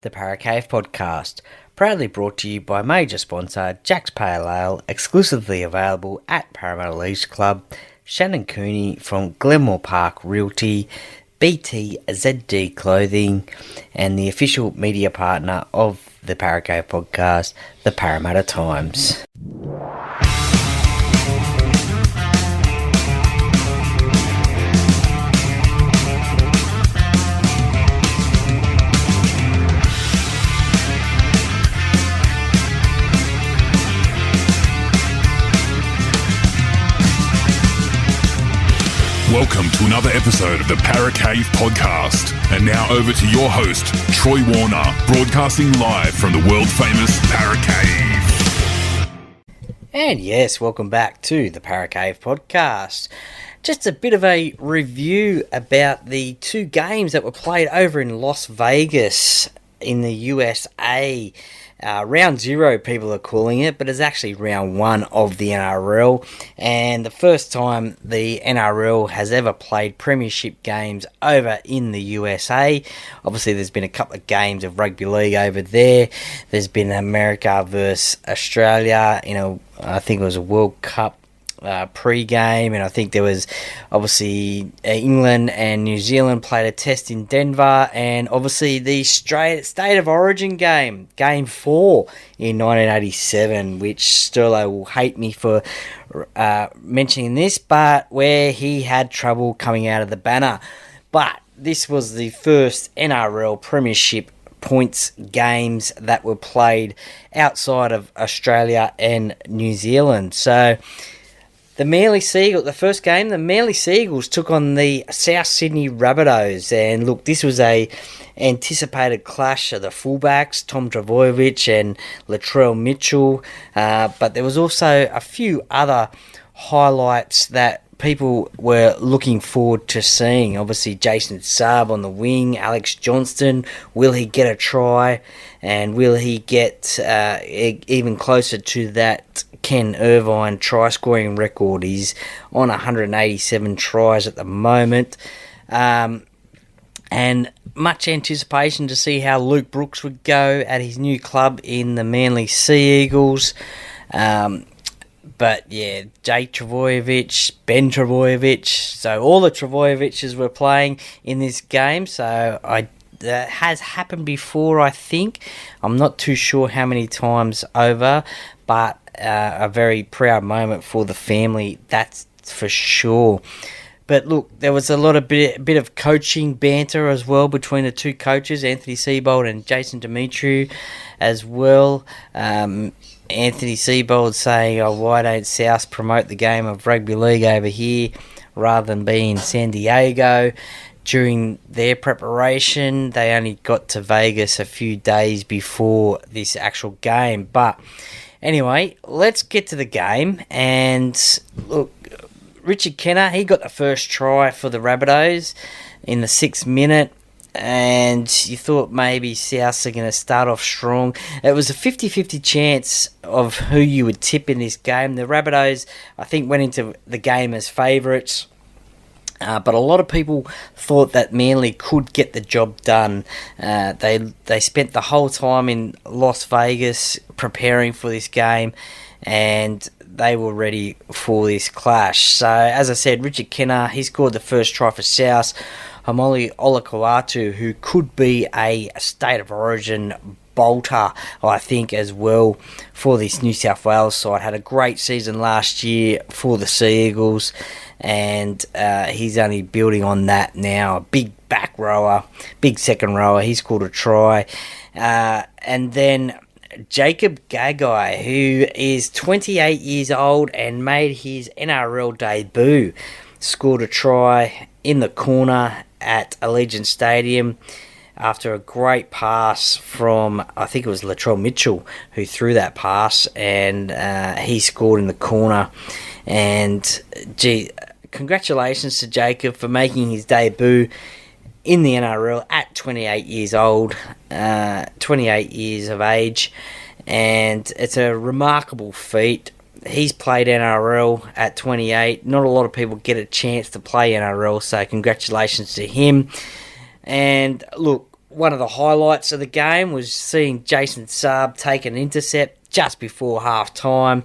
The Paracave Podcast, proudly brought to you by major sponsor Jack's Pale Ale, exclusively available at Parramatta Leisure Club, Shannon Cooney from Glenmore Park Realty, BTZD Clothing, and the official media partner of the Paracave Podcast, the Parramatta Times. Welcome to another episode of the Paracave Podcast. And now over to your host, Troy Warner, broadcasting live from the world-famous Paracave. And yes, welcome back to the Paracave Podcast. Just a bit of a review about the two games that were played over in Las Vegas in the USA. Round 0, people are calling it, but it's actually round 1 of the NRL, and the first time the NRL has ever played premiership games over in the USA. Obviously, there's been a couple of games of rugby league over there. There's been America versus Australia, I think it was a World Cup pre-game, and I think there was obviously England and New Zealand played a test in Denver, and obviously the State of Origin game 4 in 1987, which Sterlo will hate me for mentioning this, but where he had trouble coming out of the banner. But this was the first NRL premiership points games that were played outside of Australia and New Zealand. So the first game, the Manly Seagulls took on the South Sydney Rabbitohs, and look, this was a anticipated clash of the fullbacks, Tom Trbojevic and Latrell Mitchell, but there was also a few other highlights that people were looking forward to seeing. Obviously, Jason Saab on the wing, Alex Johnston, will he get a try, and will he get even closer to that Ken Irvine try-scoring record? He's on 187 tries at the moment. And much anticipation to see how Luke Brooks would go at his new club in the Manly Sea Eagles. But yeah, Jake Trbojevic, Ben Trbojevic, so all the Trbojevics were playing in this game. So that has happened before, I think. I'm not too sure how many times over, but a very proud moment for the family, that's for sure. But look, there was a lot of bit of coaching banter as well between the two coaches, Anthony Seibold and Jason Demetriou as well. Anthony Seibold saying, why don't South promote the game of rugby league over here rather than being in San Diego? During their preparation, they only got to Vegas a few days before this actual game. But anyway, let's get to the game. And look, Richard Kenner, he got the first try for the Rabbitohs in the 6th minute. And you thought maybe Souths are going to start off strong. It was a 50-50 chance of who you would tip in this game. The Rabbitohs, I think, went into the game as favourites. But a lot of people thought that Manly could get the job done. They spent the whole time in Las Vegas preparing for this game, and they were ready for this clash. So, as I said, Richard Kenner, he scored the first try for South. Hamoli Olakau'atu, who could be a State of Origin bolter, I think, as well for this New South Wales side. Had a great season last year for the Sea Eagles, and he's only building on that now. A big back rower, big second rower. He scored a try. And then Jacob Gagai, who is 28 years old and made his NRL debut, scored a try in the corner at Allegiant Stadium after a great pass from, I think it was Latrell Mitchell who threw that pass, and he scored in the corner. And congratulations to Jacob for making his debut in the NRL at 28 years old, 28 years of age, and it's a remarkable feat. He's played NRL at 28. Not a lot of people get a chance to play NRL, so congratulations to him. And look, one of the highlights of the game was seeing Jason Saab take an intercept just before half time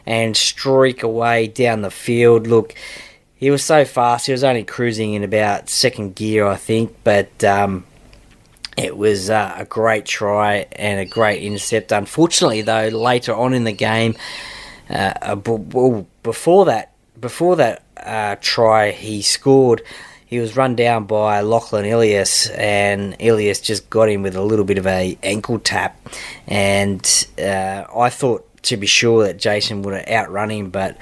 and streak away down the field. Look, he was so fast. He was only cruising in about second gear, I think, but it was a great try and a great intercept. Unfortunately, though, later on in the game, before that try he scored, he was run down by Lachlan Ilias, and Ilias just got him with a little bit of a ankle tap. And I thought, to be sure, that Jason would have outrun him, but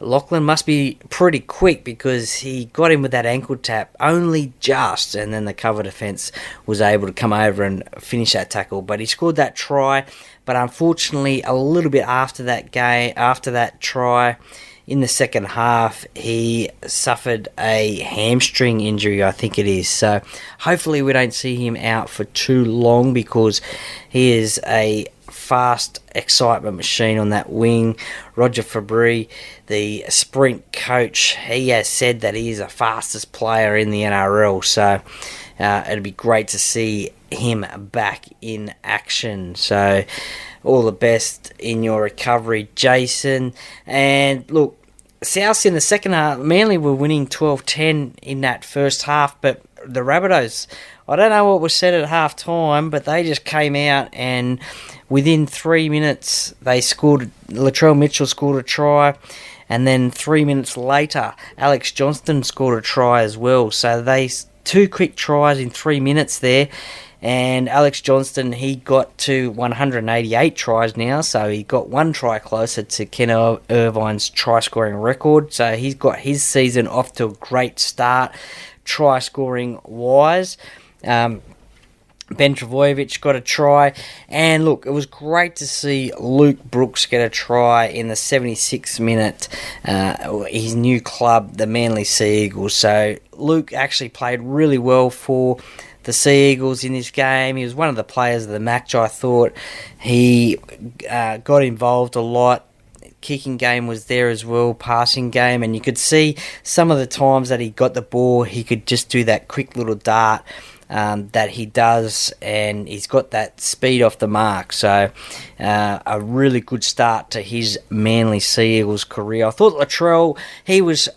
Lachlan must be pretty quick because he got him with that ankle tap only just, and then the cover defence was able to come over and finish that tackle. But he scored that try, but unfortunately, a little bit after that try, in the second half, he suffered a hamstring injury, I think it is. So hopefully we don't see him out for too long, because he is a fast excitement machine on that wing. Roger Fabry, the sprint coach, he has said that he is the fastest player in the NRL. So it'd be great to see him back in action. So all the best in your recovery, Jason. And look, Souths in the second half, Manly were winning 12-10 in that first half, but the Rabbitohs, I don't know what was said at half time, but they just came out and within 3 minutes they scored. Latrell Mitchell scored a try, and then 3 minutes later Alex Johnston scored a try as well. So they two quick tries in 3 minutes there. And Alex Johnston, he got to 188 tries now, so he got one try closer to Ken Irvine's try-scoring record. So he's got his season off to a great start, try-scoring-wise. Ben Trbojevic got a try, and look, it was great to see Luke Brooks get a try in the 76th minute, his new club, the Manly Sea Eagles. So Luke actually played really well for the Sea Eagles in this game. He was one of the players of the match, I thought. He got involved a lot. Kicking game was there as well, passing game, and you could see some of the times that he got the ball, he could just do that quick little dart that he does, and he's got that speed off the mark. So a really good start to his Manly Sea Eagles career. I thought Latrell, he was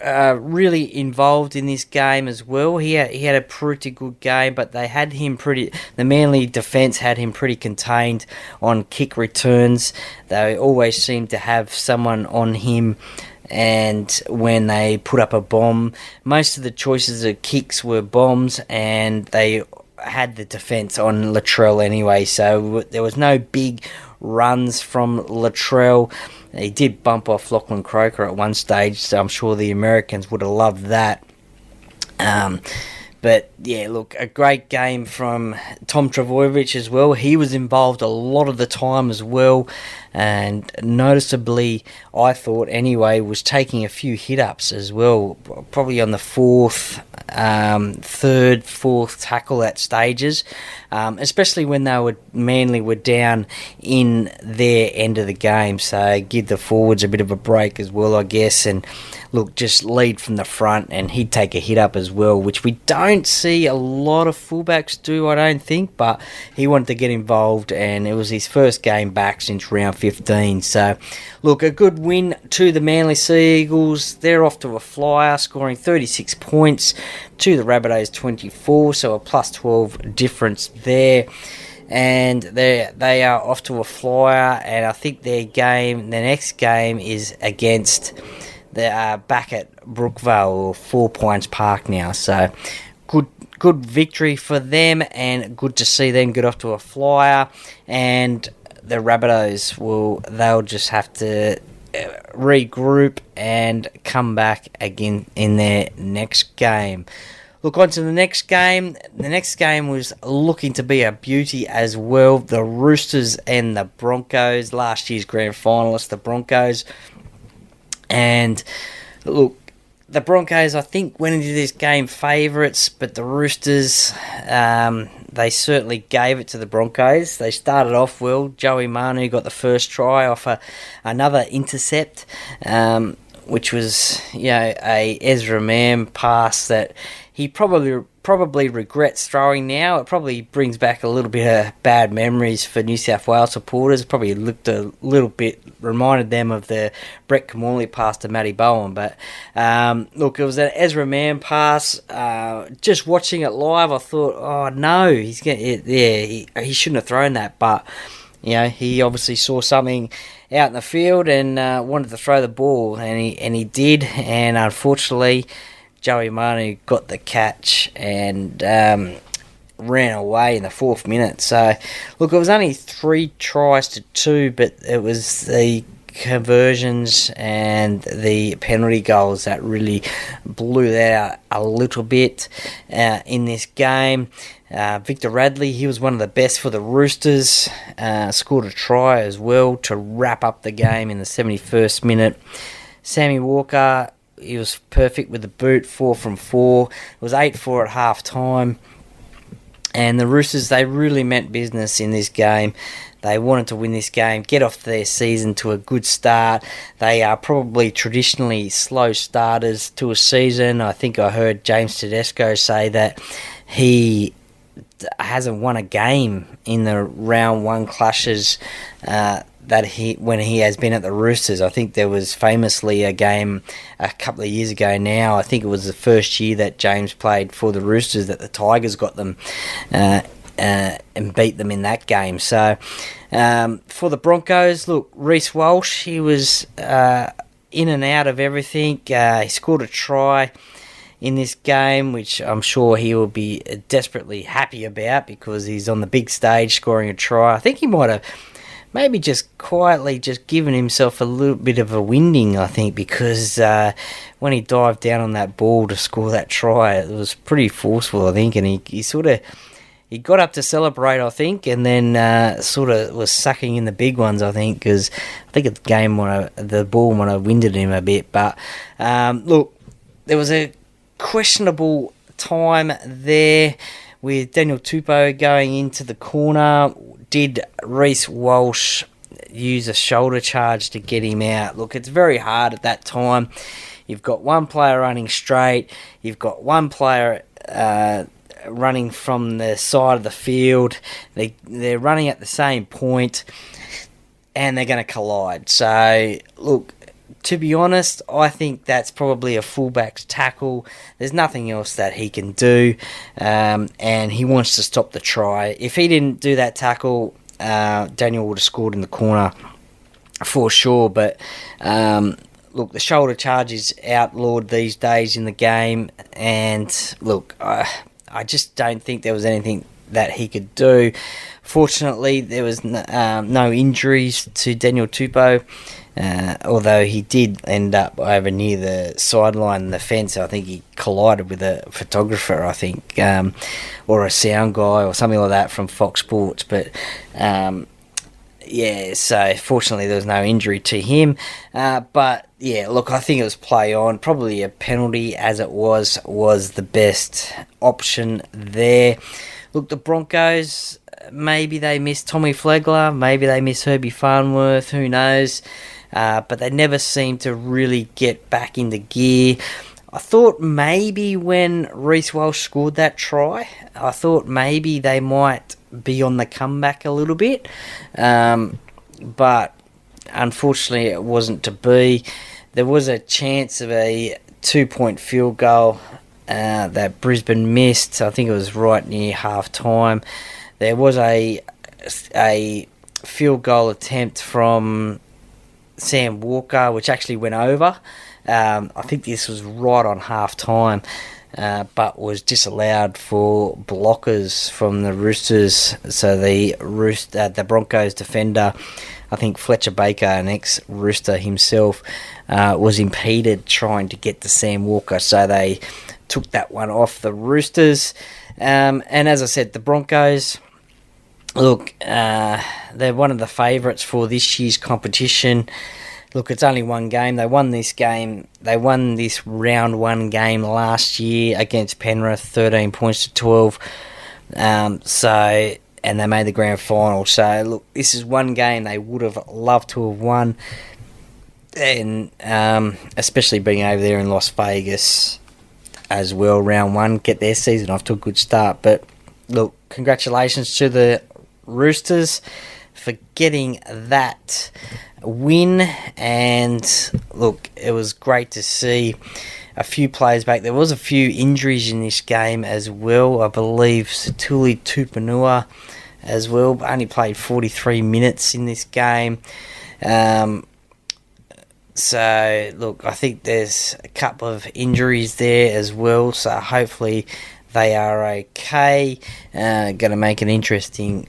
really involved in this game as well. He had a pretty good game, but they had him the Manly defence had him pretty contained on kick returns. They always seemed to have someone on him, and when they put up a bomb, most of the choices of kicks were bombs, and they had the defence on Latrell anyway, so there was no big runs from Latrell. He did bump off Lachlan Croker at one stage, so I'm sure the Americans would have loved that. But yeah, look, a great game from Tom Trbojevic as well. He was involved a lot of the time as well, and noticeably, I thought anyway, was taking a few hit-ups as well, probably on the third, fourth tackle at stages, especially when Manly were down in their end of the game. So give the forwards a bit of a break as well, I guess, and look, just lead from the front, and he'd take a hit up as well, which we don't see a lot of fullbacks do, I don't think, but he wanted to get involved, and it was his first game back since round 15. So, look, a good win to the Manly Sea Eagles. They're off to a flyer, scoring 36 points to the Rabbitohs 24, so a plus 12 difference there. And they are off to a flyer, and I think the next game is against... They're back at Brookvale, or 4 Points Park now. So good victory for them, and good to see them get off to a flyer. And the Rabbitohs they'll just have to regroup and come back again in their next game. Look on to the next game. The next game was looking to be a beauty as well. The Roosters and the Broncos, last year's grand finalists, the Broncos. And look, the Broncos, I think, went into this game favourites, but the Roosters, they certainly gave it to the Broncos. They started off well. Joey Manu got the first try off another intercept, which was, a Ezra Mam pass that he probably probably regrets throwing now. It probably brings back a little bit of bad memories for New South Wales supporters. Probably looked a little bit, reminded them of the Brett Camorley pass to Matty Bowen. But look, it was an Ezra Mann pass. Just watching it live, I thought, oh no, he shouldn't have thrown that. But he obviously saw something out in the field and wanted to throw the ball, and he did. And unfortunately, Joey Manu got the catch and ran away in the 4th minute. So, look, it was only 3 tries to 2, but it was the conversions and the penalty goals that really blew that out a little bit in this game. Victor Radley, he was one of the best for the Roosters, scored a try as well to wrap up the game in the 71st minute. Sammy Walker, he was perfect with the boot, 4 from 4. It was 8-4 at half time. And the Roosters, they really meant business in this game. They wanted to win this game, get off their season to a good start. They are probably traditionally slow starters to a season. I think I heard James Tedesco say that he hasn't won a game in the round 1 clashes when he has been at the Roosters. I think there was famously a game a couple of years ago now. I think it was the first year that James played for the Roosters that the Tigers got them and beat them in that game. So for the Broncos, look, Reece Walsh, he was in and out of everything. He scored a try in this game, which I'm sure he will be desperately happy about because he's on the big stage scoring a try. I think he might have maybe just quietly just given himself a little bit of a winding, I think, because when he dived down on that ball to score that try, it was pretty forceful, I think, and he got up to celebrate, I think, and then sort of was sucking in the big ones, I think, because I think the ball might have winded him a bit. But look, there was a questionable time there with Daniel Tupou going into the corner. Did Reece Walsh use a shoulder charge to get him out? Look, it's very hard at that time. You've got one player running straight. You've got one player running from the side of the field. They're running at the same point, and they're going to collide. So, look, to be honest, I think that's probably a fullback's tackle. There's nothing else that he can do, and he wants to stop the try. If he didn't do that tackle, Daniel would have scored in the corner for sure. But look, the shoulder charge is outlawed these days in the game, and look, I just don't think there was anything that he could do. Fortunately, there was no injuries to Daniel Tupou. Although he did end up over near the sideline and the fence. I think he collided with a photographer, I think, or a sound guy or something like that from Fox Sports. But so fortunately there was no injury to him. But yeah, look, I think it was play on. Probably a penalty as it was the best option there. Look, the Broncos, maybe they miss Tommy Flegler, maybe they miss Herbie Farnworth, who knows. But they never seem to really get back into gear. I thought maybe when Reece Walsh scored that try, I thought maybe they might be on the comeback a little bit. But unfortunately it wasn't to be. There was a chance of a 2-point field goal that Brisbane missed. I think it was right near half time. There was a field goal attempt from Sam Walker, which actually went over. I think this was right on half time, but was disallowed for blockers from the Roosters. So the Broncos defender, I think Fletcher Baker, an ex-Rooster himself, was impeded trying to get to Sam Walker. So they took that one off the Roosters. And as I said, the Broncos, look, they're one of the favourites for this year's competition. Look, it's only one game. They won this game. They won this round 1 game last year against Penrith, 13 points to 12. And they made the grand final. So, look, this is one game they would have loved to have won. And especially being over there in Las Vegas. as well, round one, get their season off to a good start. But look, congratulations to the Roosters for getting that win. And look, it was great to see a few players back. There was a few injuries in this game as well. I believe Satuli Tupanua as well, but only played 43 minutes in this game. So, look, I think there's a couple of injuries there as well, so hopefully they are okay. Going to make an interesting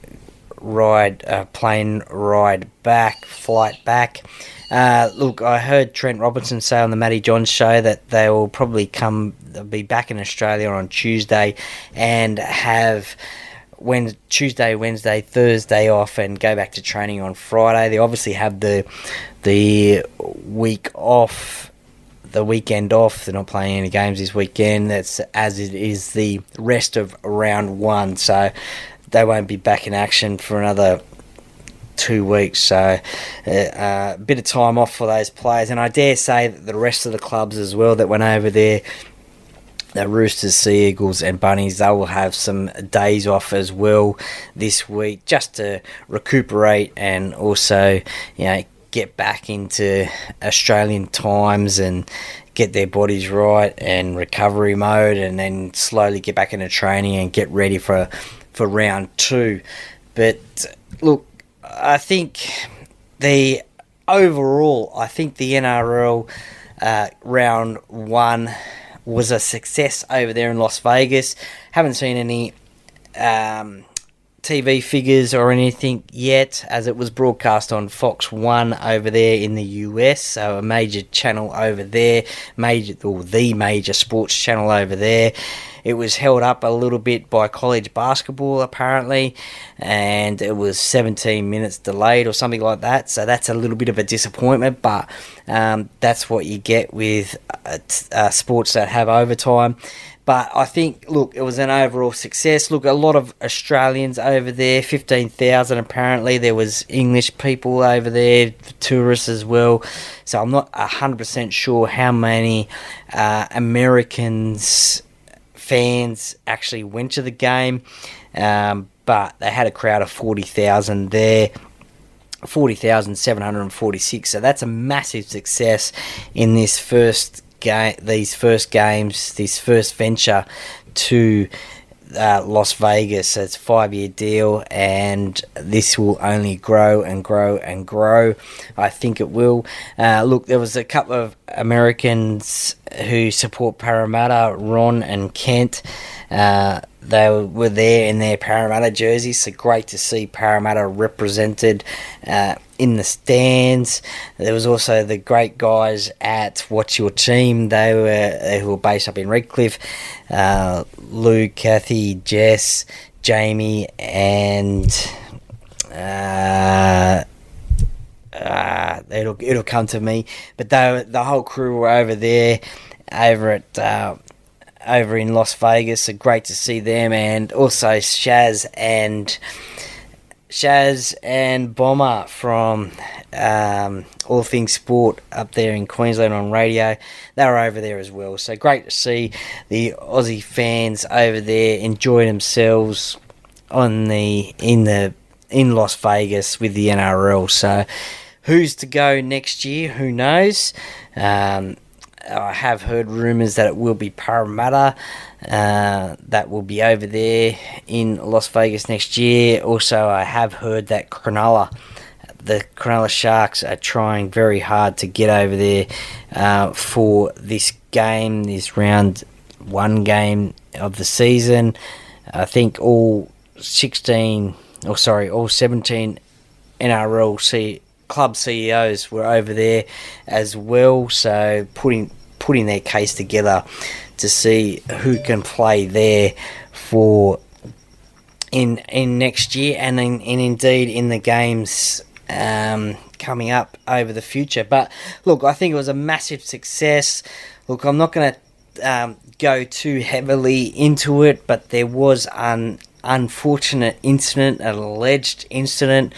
plane ride back, flight back. Look, I heard Trent Robinson say on the Matty Johns show that they will probably they'll be back in Australia on Tuesday and have Tuesday, Wednesday, Thursday off and go back to training on Friday. They obviously have the week off, the weekend off. They're not playing any games this weekend. That's as it is the rest of round one, so they won't be back in action for another 2 weeks. So a bit of time off for those players, and I dare say that the rest of the clubs as well that went over there, the Roosters, Sea Eagles and Bunnies, they will have some days off as well this week just to recuperate and also, get back into Australian times and get their bodies right and recovery mode, and then slowly get back into training and get ready for round two. But look, I think the NRL round one was a success over there in Las Vegas. Haven't seen any TV figures or anything yet, as it was broadcast on Fox 1 over there in the US, so a major channel over there, the major sports channel over there. It was held up a little bit by college basketball, apparently, and it was 17 minutes delayed or something like that, so that's a little bit of a disappointment, but that's what you get with sports that have overtime. But I think, look, it was an overall success. Look, a lot of Australians over there, 15,000 apparently. There was English people over there, tourists as well. So I'm not 100% sure how many Americans fans actually went to the game. But they had a crowd of 40,000 there. 40,746. So that's a massive success in this first venture to Las Vegas. It's a 5-year deal, and this will only grow and grow and grow. I think it will. Look, there was a couple of Americans who support Parramatta, Ron and Kent. They were there in their Parramatta jerseys, so great to see Parramatta represented in the stands. There was also the great guys at What's Your Team. Who were based up in Redcliffe. Lou, Kathy, Jess, Jamie, and it'll come to me. But the whole crew were over there, over in Las Vegas, so great to see them, and also Shaz and Bomber from All Things Sport up there in Queensland on radio. They were over there as well, so great to see the Aussie fans over there enjoy themselves in Las Vegas with the NRL. So who's to go next year? Who knows? I have heard rumours that it will be Parramatta that will be over there in Las Vegas next year. Also, I have heard that the Cronulla Sharks are trying very hard to get over there for this game, this round one game of the season. I think all 17 NRL club CEOs were over there as well, so putting their case together to see who can play there for in next year, and indeed in the games coming up over the future. But look, I think it was a massive success. Look, I'm not going to go too heavily into it, but there was an unfortunate incident, an alleged incident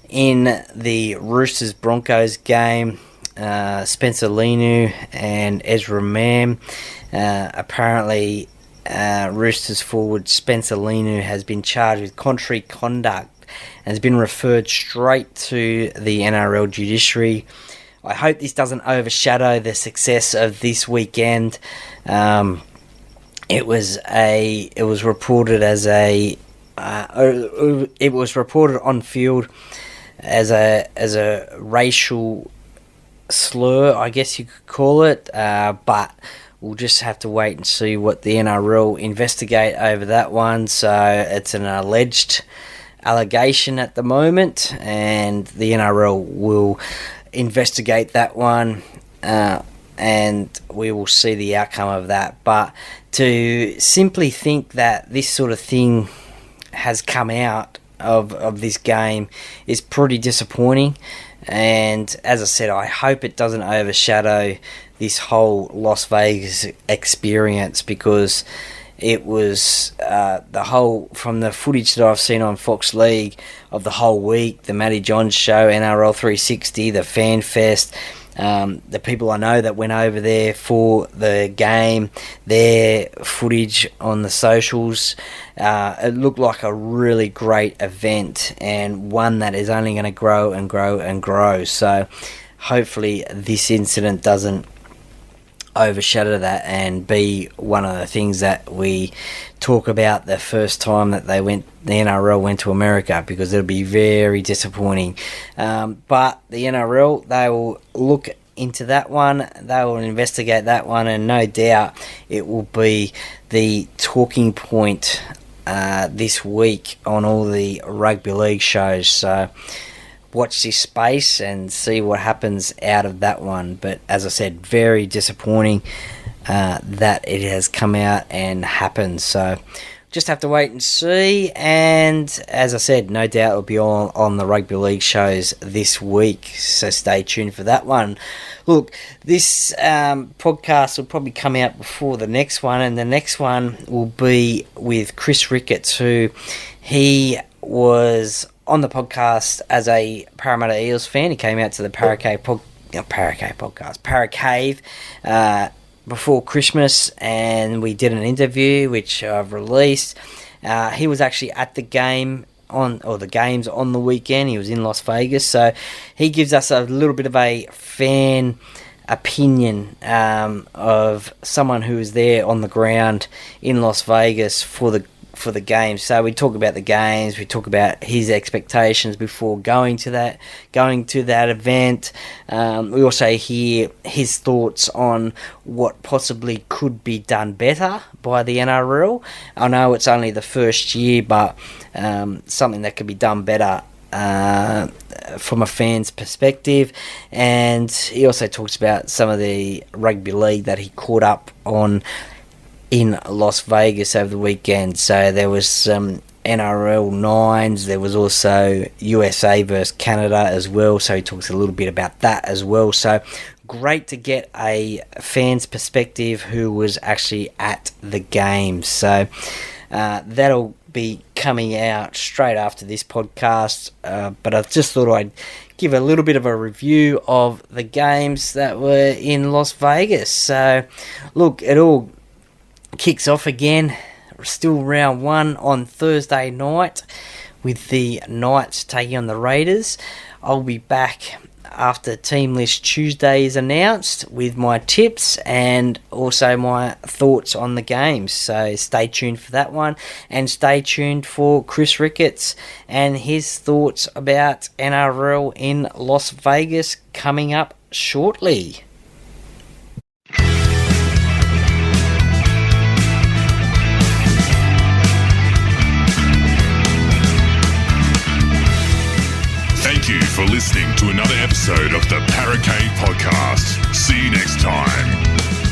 in the Roosters-Broncos game Spencer Linu and Ezra Mam. Apparently, Roosters forward Spencer Linu has been charged with contrary conduct and has been referred straight to the NRL judiciary. I hope this doesn't overshadow the success of this weekend. It was reported on field as a racial slur, I guess you could call it, but we'll just have to wait and see what the NRL investigate over that one. So it's an alleged allegation at the moment, and the NRL will investigate that one, and we will see the outcome of that. But to simply think that this sort of thing has come out of this game is pretty disappointing. And as I said, I hope it doesn't overshadow this whole Las Vegas experience, because it was from the footage that I've seen on Fox League of the whole week, the Matty Johns show, NRL 360, the Fan Fest, the people I know that went over there for the game, their footage on the socials, it looked like a really great event, and one that is only going to grow and grow and grow. So hopefully this incident doesn't overshadow that and be one of the things that we talk about the first time that the NRL went to America, because it'll be very disappointing. But the NRL, they will look into that one, they will investigate that one, and no doubt it will be the talking point this week on all the rugby league shows. So watch this space and see what happens out of that one. But as I said, very disappointing that it has come out and happened. So just have to wait and see. And as I said, no doubt it'll be on the rugby league shows this week. So stay tuned for that one. Look, this podcast will probably come out before the next one, and the next one will be with Chris Ricketts, who he was on the podcast as a Parramatta Eels fan. He came out to the Para Cave before Christmas, and we did an interview which I've released. He was actually at the game the games on the weekend. He was in Las Vegas, so he gives us a little bit of a fan opinion of someone who was there on the ground in Las Vegas for the game. So we talk about the games, we talk about his expectations before going to that event. We also hear his thoughts on what possibly could be done better by the NRL. I know it's only the first year, but something that could be done better from a fan's perspective. And he also talks about some of the rugby league that he caught up on in Las Vegas over the weekend. So there was some NRL 9s, there was also USA versus Canada as well, so he talks a little bit about that as well. So great to get a fan's perspective who was actually at the game. So that'll be coming out straight after this podcast, but I just thought I'd give a little bit of a review of the games that were in Las Vegas. So look, it all kicks off again, still round one on Thursday night with the Knights taking on the Raiders. I'll be back after Team List Tuesday is announced with my tips and also my thoughts on the games. So stay tuned for that one, and stay tuned for Chris Ricketts and his thoughts about NRL in Las Vegas coming up shortly. Thank you for listening to another episode of the Para Cave Podcast. See you next time.